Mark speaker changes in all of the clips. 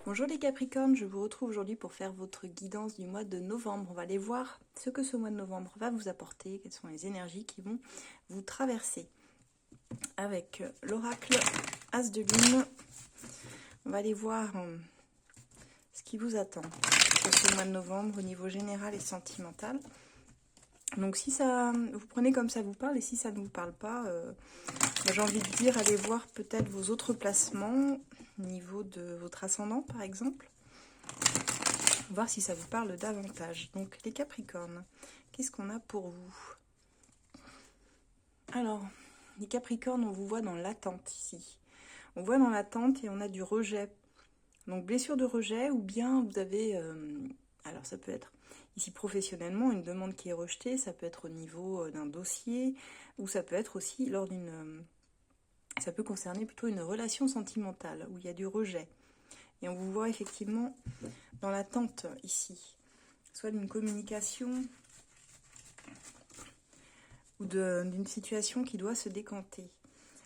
Speaker 1: Bonjour les Capricornes, je vous retrouve aujourd'hui pour faire votre guidance du mois de novembre. On va aller voir ce que ce mois de novembre va vous apporter, quelles sont les énergies qui vont vous traverser. Avec l'oracle As de Lune, on va aller voir ce qui vous attend pour ce mois de novembre au niveau général et sentimental. Donc si ça, vous prenez comme ça vous parle, et si ça ne vous parle pas, j'ai envie de dire, allez voir peut-être vos autres placements au niveau de votre ascendant par exemple. Voir si ça vous parle davantage. Donc les Capricornes, qu'est-ce qu'on a pour vous? Alors, les Capricornes, on vous voit dans l'attente ici. On voit dans l'attente et on a du rejet. Donc blessure de rejet, ou bien vous avez... alors ça peut être ici professionnellement une demande qui est rejetée, ça peut être au niveau d'un dossier, ou ça peut être aussi lors d'une... ça peut concerner plutôt une relation sentimentale, où il y a du rejet. Et on vous voit effectivement dans l'attente ici. Soit d'une communication ou d'une situation qui doit se décanter.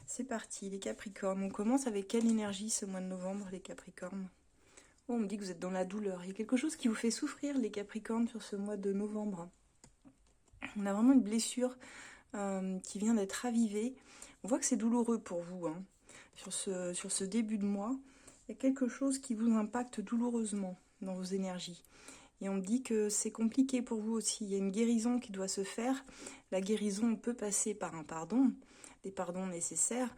Speaker 1: C'est parti, les Capricornes. On commence avec quelle énergie ce mois de novembre, les Capricornes? Oh, on me dit que vous êtes dans la douleur. Il y a quelque chose qui vous fait souffrir, les Capricornes, sur ce mois de novembre. On a vraiment une blessure qui vient d'être ravivée. On voit que c'est douloureux pour vous. Sur ce début de mois, il y a quelque chose qui vous impacte douloureusement dans vos énergies. Et on me dit que c'est compliqué pour vous aussi. Il y a une guérison qui doit se faire. La guérison peut passer par un pardon, des pardons nécessaires,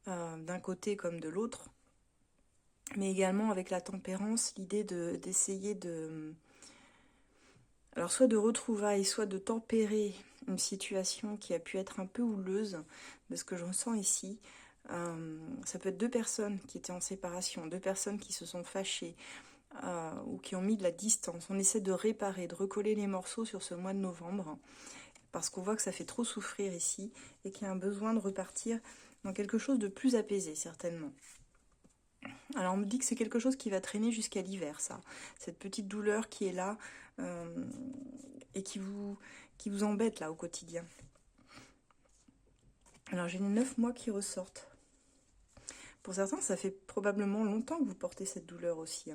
Speaker 1: d'un côté comme de l'autre. Mais également avec la tempérance, l'idée d'essayer de... Alors soit de retrouvailles, soit de tempérer une situation qui a pu être un peu houleuse, de ce que je ressens ici. Ça peut être deux personnes qui étaient en séparation, deux personnes qui se sont fâchées, ou qui ont mis de la distance. On essaie de réparer, de recoller les morceaux sur ce mois de novembre, parce qu'on voit que ça fait trop souffrir ici, et qu'il y a un besoin de repartir dans quelque chose de plus apaisé, certainement. Alors on me dit que c'est quelque chose qui va traîner jusqu'à l'hiver, ça. Cette petite douleur qui est là, et qui vous embête là au quotidien. Alors j'ai les 9 mois qui ressortent. Pour certains, ça fait probablement longtemps que vous portez cette douleur aussi.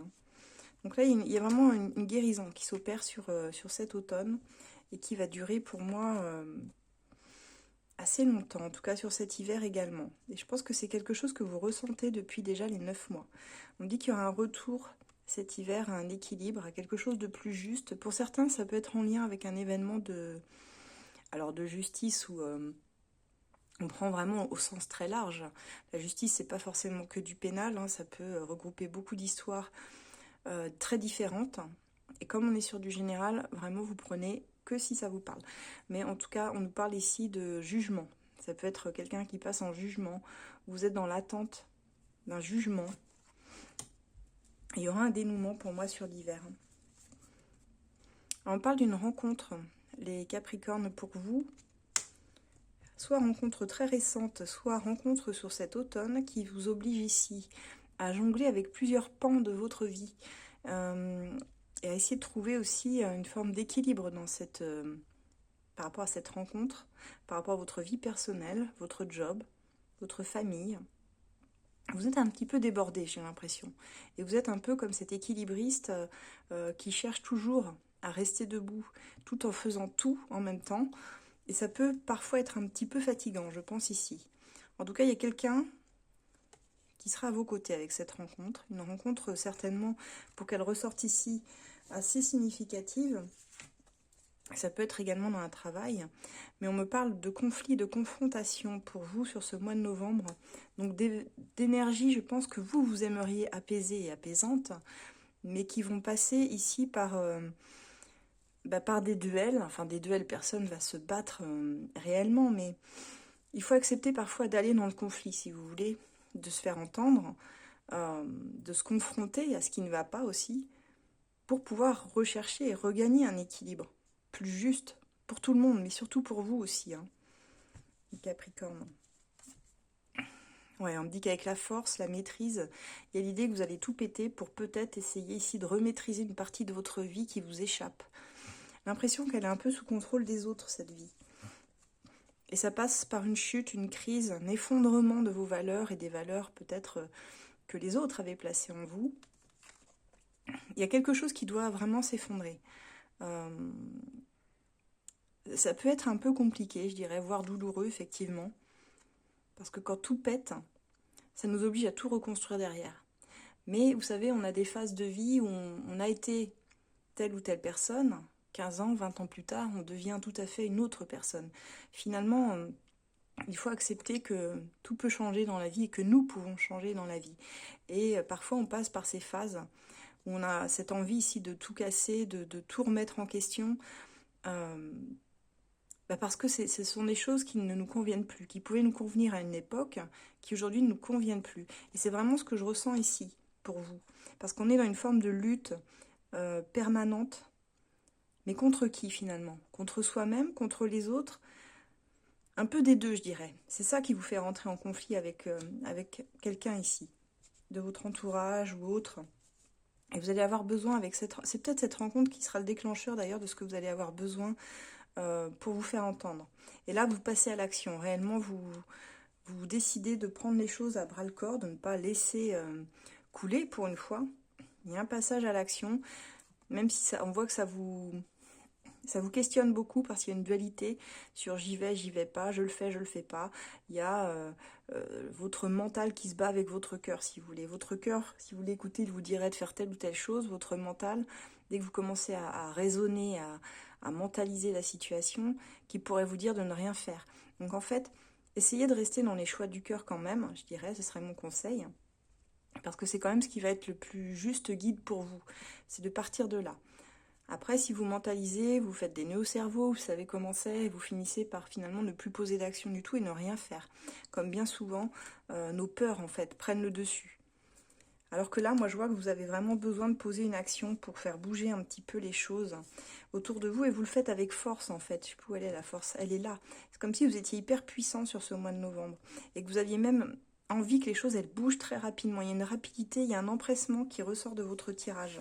Speaker 1: Donc là, il y a vraiment une guérison qui s'opère sur cet automne et qui va durer pour moi assez longtemps, en tout cas sur cet hiver également. Et je pense que c'est quelque chose que vous ressentez depuis déjà les 9 mois. On dit qu'il y aura un retour cet hiver à un équilibre, à quelque chose de plus juste. Pour certains, ça peut être en lien avec un événement de justice où on prend vraiment au sens très large. La justice, c'est pas forcément que du pénal, ça peut regrouper beaucoup d'histoires très différentes. Et comme on est sur du général, vraiment vous prenez que si ça vous parle. Mais en tout cas, on nous parle ici de jugement. Ça peut être quelqu'un qui passe en jugement. Vous êtes dans l'attente d'un jugement. Et il y aura un dénouement pour moi sur l'hiver. On parle d'une rencontre, les Capricornes, pour vous. Soit rencontre très récente, soit rencontre sur cet automne qui vous oblige ici à jongler avec plusieurs pans de votre vie. Et à essayer de trouver aussi une forme d'équilibre dans par rapport à cette rencontre, par rapport à votre vie personnelle, votre job, votre famille. Vous êtes un petit peu débordé, j'ai l'impression. Et vous êtes un peu comme cet équilibriste qui cherche toujours à rester debout, tout en faisant tout en même temps. Et ça peut parfois être un petit peu fatigant, je pense ici. En tout cas, il y a quelqu'un qui sera à vos côtés avec cette rencontre. Une rencontre certainement, pour qu'elle ressorte ici, assez significative. Ça peut être également dans un travail. Mais on me parle de conflits, de confrontation pour vous sur ce mois de novembre. Donc d'énergie, je pense que vous aimeriez apaiser et apaisante, mais qui vont passer ici par des duels. Enfin, des duels, personne ne va se battre réellement, mais il faut accepter parfois d'aller dans le conflit, si vous voulez, de se faire entendre, de se confronter à ce qui ne va pas aussi, pour pouvoir rechercher et regagner un équilibre plus juste pour tout le monde, mais surtout pour vous aussi, les Capricornes. Ouais, on me dit qu'avec la force, la maîtrise, il y a l'idée que vous allez tout péter pour peut-être essayer ici de remaîtriser une partie de votre vie qui vous échappe. L'impression qu'elle est un peu sous contrôle des autres, cette vie. Et ça passe par une chute, une crise, un effondrement de vos valeurs et des valeurs peut-être que les autres avaient placées en vous. il y a quelque chose qui doit vraiment s'effondrer. Ça peut être un peu compliqué, je dirais, voire douloureux, effectivement. Parce que quand tout pète, ça nous oblige à tout reconstruire derrière. Mais vous savez, on a des phases de vie où on a été telle ou telle personne, 15 ans, 20 ans plus tard, on devient tout à fait une autre personne. Finalement, il faut accepter que tout peut changer dans la vie et que nous pouvons changer dans la vie. Et parfois, on passe par ces phases où on a cette envie ici de tout casser, de tout remettre en question, parce que ce sont des choses qui ne nous conviennent plus, qui pouvaient nous convenir à une époque, qui aujourd'hui ne nous conviennent plus. Et c'est vraiment ce que je ressens ici, pour vous. Parce qu'on est dans une forme de lutte permanente, mais contre qui finalement? Contre soi-même, contre les autres? Un peu des deux, je dirais. C'est ça qui vous fait rentrer en conflit avec quelqu'un ici, de votre entourage ou autre. Et vous allez avoir besoin avec cette... C'est peut-être cette rencontre qui sera le déclencheur d'ailleurs de ce que vous allez avoir besoin pour vous faire entendre. Et là, vous passez à l'action. Réellement, vous décidez de prendre les choses à bras-le-corps, de ne pas laisser couler pour une fois. Il y a un passage à l'action, même si on voit que ça vous questionne beaucoup parce qu'il y a une dualité sur j'y vais pas, je le fais pas. Il y a votre mental qui se bat avec votre cœur, si vous voulez. Votre cœur, si vous l'écoutez, il vous dirait de faire telle ou telle chose. Votre mental, dès que vous commencez à raisonner, à mentaliser la situation, qui pourrait vous dire de ne rien faire. Donc en fait, essayez de rester dans les choix du cœur quand même, je dirais, ce serait mon conseil. Parce que c'est quand même ce qui va être le plus juste guide pour vous. C'est de partir de là. Après, si vous mentalisez, vous faites des nœuds au cerveau, vous savez comment c'est, et vous finissez par finalement ne plus poser d'action du tout et ne rien faire. Comme bien souvent, nos peurs, en fait, prennent le dessus. Alors que là, moi, je vois que vous avez vraiment besoin de poser une action pour faire bouger un petit peu les choses autour de vous, et vous le faites avec force, en fait. Je sais plus où elle est, la force. Elle est là. C'est comme si vous étiez hyper puissant sur ce mois de novembre, et que vous aviez même envie que les choses, elles bougent très rapidement. Il y a une rapidité, il y a un empressement qui ressort de votre tirage.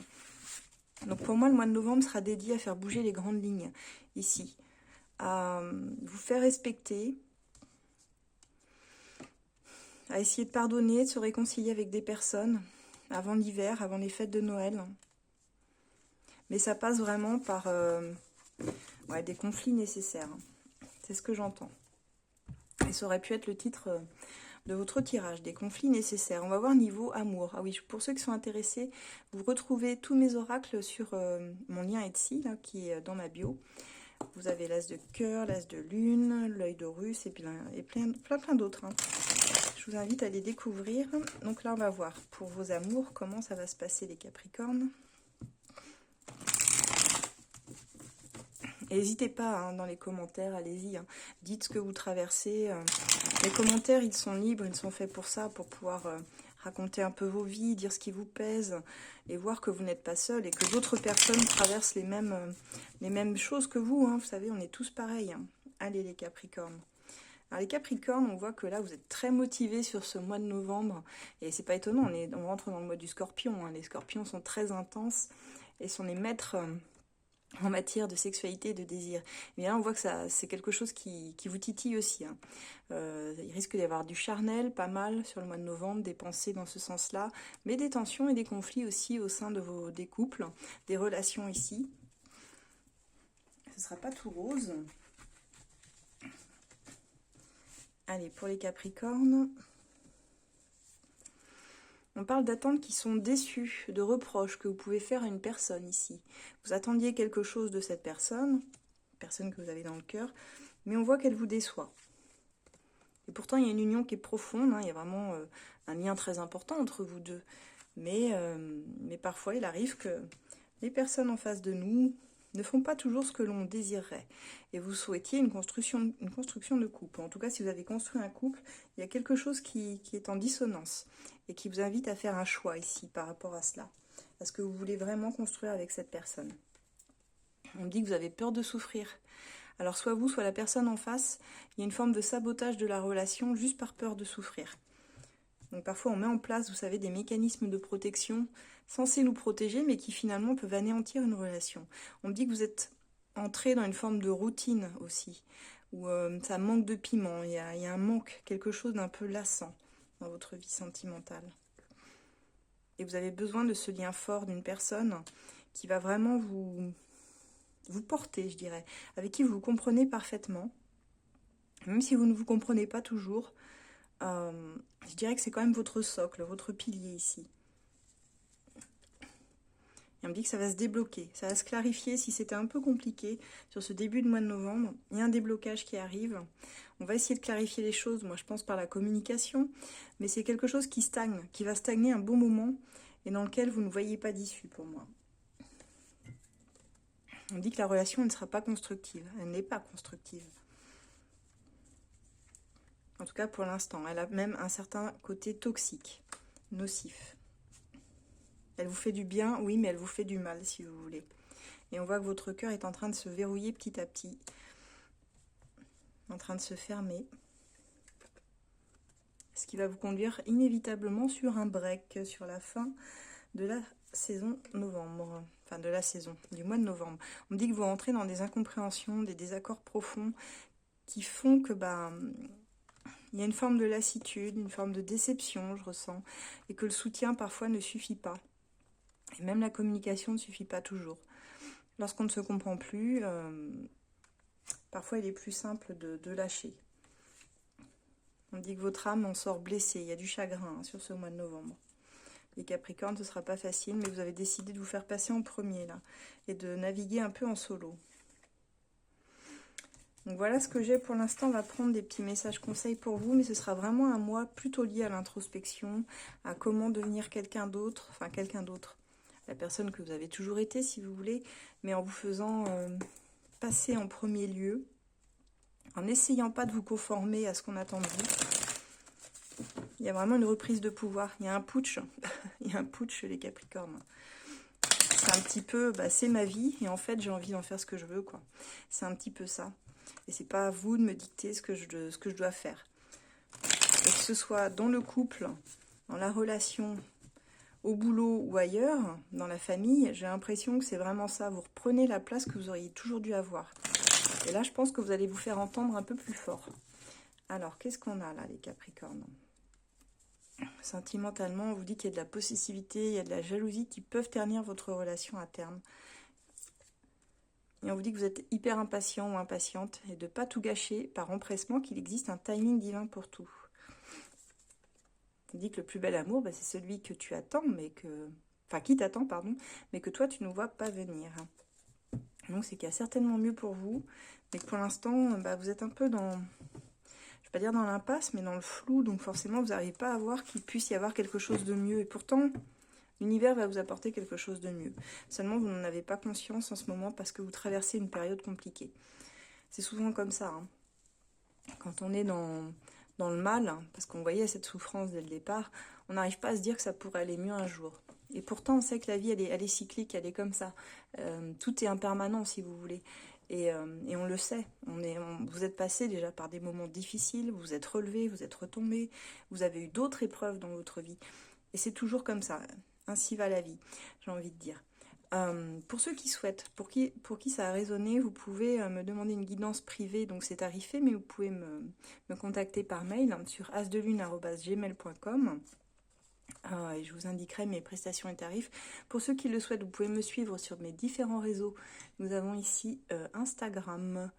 Speaker 1: Donc pour moi, le mois de novembre sera dédié à faire bouger les grandes lignes, ici. À vous faire respecter, à essayer de pardonner, de se réconcilier avec des personnes avant l'hiver, avant les fêtes de Noël. Mais ça passe vraiment par des conflits nécessaires. C'est ce que j'entends. Et ça aurait pu être le titre de votre tirage, des conflits nécessaires. On va voir niveau amour. Ah oui, pour ceux qui sont intéressés, vous retrouvez tous mes oracles sur mon lien Etsy, là, qui est dans ma bio. Vous avez l'as de cœur, l'as de lune, l'œil d'Horus et plein d'autres. Hein. Je vous invite à les découvrir. Donc là, on va voir pour vos amours comment ça va se passer les Capricornes. N'hésitez pas hein, dans les commentaires, allez-y, hein. Dites ce que vous traversez. Les commentaires, ils sont libres, ils sont faits pour ça, pour pouvoir raconter un peu vos vies, dire ce qui vous pèse, et voir que vous n'êtes pas seul, et que d'autres personnes traversent les mêmes choses que vous. Hein. Vous savez, on est tous pareils. Hein. Allez les Capricornes. Alors les Capricornes, on voit que là, vous êtes très motivés sur ce mois de novembre, et c'est pas étonnant, on rentre dans le mois du Scorpion. Hein. Les Scorpions sont très intenses, et sont les maîtres... en matière de sexualité et de désir. Et bien là, on voit que c'est quelque chose qui vous titille aussi. Hein. Il risque d'y avoir du charnel, pas mal, sur le mois de novembre, des pensées dans ce sens-là, mais des tensions et des conflits aussi au sein des couples, des relations ici. Ce ne sera pas tout rose. Allez, pour les Capricornes... On parle d'attentes qui sont déçues, de reproches que vous pouvez faire à une personne ici. Vous attendiez quelque chose de cette personne que vous avez dans le cœur, mais on voit qu'elle vous déçoit. Et pourtant, il y a une union qui est profonde, hein, il y a vraiment un lien très important entre vous deux. Mais parfois, il arrive que les personnes en face de nous ne font pas toujours ce que l'on désirerait. Et vous souhaitiez une construction de couple. En tout cas, si vous avez construit un couple, il y a quelque chose qui est en dissonance et qui vous invite à faire un choix ici par rapport à cela. Parce que vous voulez vraiment construire avec cette personne. On me dit que vous avez peur de souffrir. Alors soit vous, soit la personne en face, il y a une forme de sabotage de la relation juste par peur de souffrir. Donc parfois on met en place, vous savez, des mécanismes de protection censés nous protéger, mais qui finalement peuvent anéantir une relation. On me dit que vous êtes entré dans une forme de routine aussi, où ça manque de piment, il y a un manque, quelque chose d'un peu lassant dans votre vie sentimentale. Et vous avez besoin de ce lien fort d'une personne qui va vraiment vous porter, je dirais, avec qui vous vous comprenez parfaitement. Même si vous ne vous comprenez pas toujours, je dirais que c'est quand même votre socle, votre pilier ici. Et on me dit que ça va se débloquer, ça va se clarifier si c'était un peu compliqué sur ce début de mois de novembre. Il y a un déblocage qui arrive. On va essayer de clarifier les choses, moi je pense par la communication, mais c'est quelque chose qui stagne, qui va stagner un bon moment et dans lequel vous ne voyez pas d'issue pour moi. On dit que la relation ne sera pas constructive, elle n'est pas constructive. En tout cas pour l'instant, elle a même un certain côté toxique, nocif. Elle vous fait du bien, oui, mais elle vous fait du mal, si vous voulez. Et on voit que votre cœur est en train de se verrouiller petit à petit. En train de se fermer. Ce qui va vous conduire inévitablement sur un break, sur la fin de la saison novembre. Enfin, de la saison, du mois de novembre. On me dit que vous rentrez dans des incompréhensions, des désaccords profonds qui font que, il y a une forme de lassitude, une forme de déception, je ressens. Et que le soutien, parfois, ne suffit pas. Et même la communication ne suffit pas toujours. Lorsqu'on ne se comprend plus, parfois il est plus simple de lâcher. On dit que votre âme en sort blessée, il y a du chagrin sur ce mois de novembre. Les Capricornes, ce ne sera pas facile, mais vous avez décidé de vous faire passer en premier là, et de naviguer un peu en solo. Donc voilà ce que j'ai pour l'instant. On va prendre des petits messages conseils pour vous, mais ce sera vraiment un mois plutôt lié à l'introspection, à comment devenir quelqu'un d'autre, enfin quelqu'un d'autre. La personne que vous avez toujours été, si vous voulez, mais en vous faisant passer en premier lieu, en n'essayant pas de vous conformer à ce qu'on attend de vous. Il y a vraiment une reprise de pouvoir, il y a un putsch, il y a un putsch les Capricornes. C'est un petit peu, c'est ma vie, et en fait j'ai envie d'en faire ce que je veux, quoi. C'est un petit peu ça. Et c'est pas à vous de me dicter ce que je dois faire. Et que ce soit dans le couple, dans la relation, au boulot ou ailleurs, dans la famille, j'ai l'impression que c'est vraiment ça. Vous reprenez la place que vous auriez toujours dû avoir. Et là, je pense que vous allez vous faire entendre un peu plus fort. Alors, qu'est-ce qu'on a là, les Capricornes? Sentimentalement, on vous dit qu'il y a de la possessivité, il y a de la jalousie qui peuvent ternir votre relation à terme. Et on vous dit que vous êtes hyper impatient ou impatiente et de ne pas tout gâcher par empressement, qu'il existe un timing divin pour tout. On dit que le plus bel amour, c'est celui que tu attends, mais que... Enfin, qui t'attend, pardon, mais que toi, tu ne vois pas venir. Donc, c'est qu'il y a certainement mieux pour vous, mais que pour l'instant, vous êtes un peu dans... Je ne vais pas dire dans l'impasse, mais dans le flou, donc forcément, vous n'arrivez pas à voir qu'il puisse y avoir quelque chose de mieux. Et pourtant, l'univers va vous apporter quelque chose de mieux. Seulement, vous n'en avez pas conscience en ce moment parce que vous traversez une période compliquée. C'est souvent comme ça, hein. Quand on est dans le mal, parce qu'on voyait cette souffrance dès le départ, on n'arrive pas à se dire que ça pourrait aller mieux un jour. Et pourtant, on sait que la vie, elle est cyclique, elle est comme ça. Tout est impermanent, si vous voulez. Et on le sait. Vous êtes passé déjà par des moments difficiles, vous êtes relevé, vous êtes retombé, vous avez eu d'autres épreuves dans votre vie. Et c'est toujours comme ça. Ainsi va la vie, j'ai envie de dire. Pour ceux qui souhaitent, pour qui ça a résonné, vous pouvez me demander une guidance privée, donc c'est tarifé, mais vous pouvez me contacter par mail sur asdelune@gmail.com. Et je vous indiquerai mes prestations et tarifs. Pour ceux qui le souhaitent, vous pouvez me suivre sur mes différents réseaux. Nous avons ici Instagram,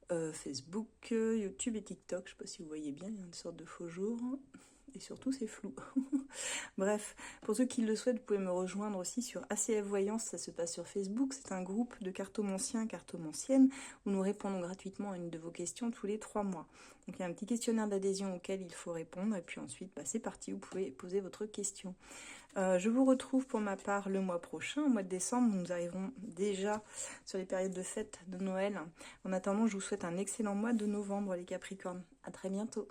Speaker 1: Facebook, YouTube et TikTok. Je ne sais pas si vous voyez bien, il y a une sorte de faux jour. Et surtout, c'est flou. Bref, pour ceux qui le souhaitent, vous pouvez me rejoindre aussi sur ACF Voyance. Ça se passe sur Facebook. C'est un groupe de cartomanciens, cartomanciennes, où nous répondons gratuitement à une de vos questions tous les 3 mois. Donc, il y a un petit questionnaire d'adhésion auquel il faut répondre. Et puis ensuite, c'est parti, vous pouvez poser votre question. Je vous retrouve pour ma part le mois prochain, au mois de décembre. Nous arriverons déjà sur les périodes de fête de Noël. En attendant, je vous souhaite un excellent mois de novembre, les Capricornes. À très bientôt.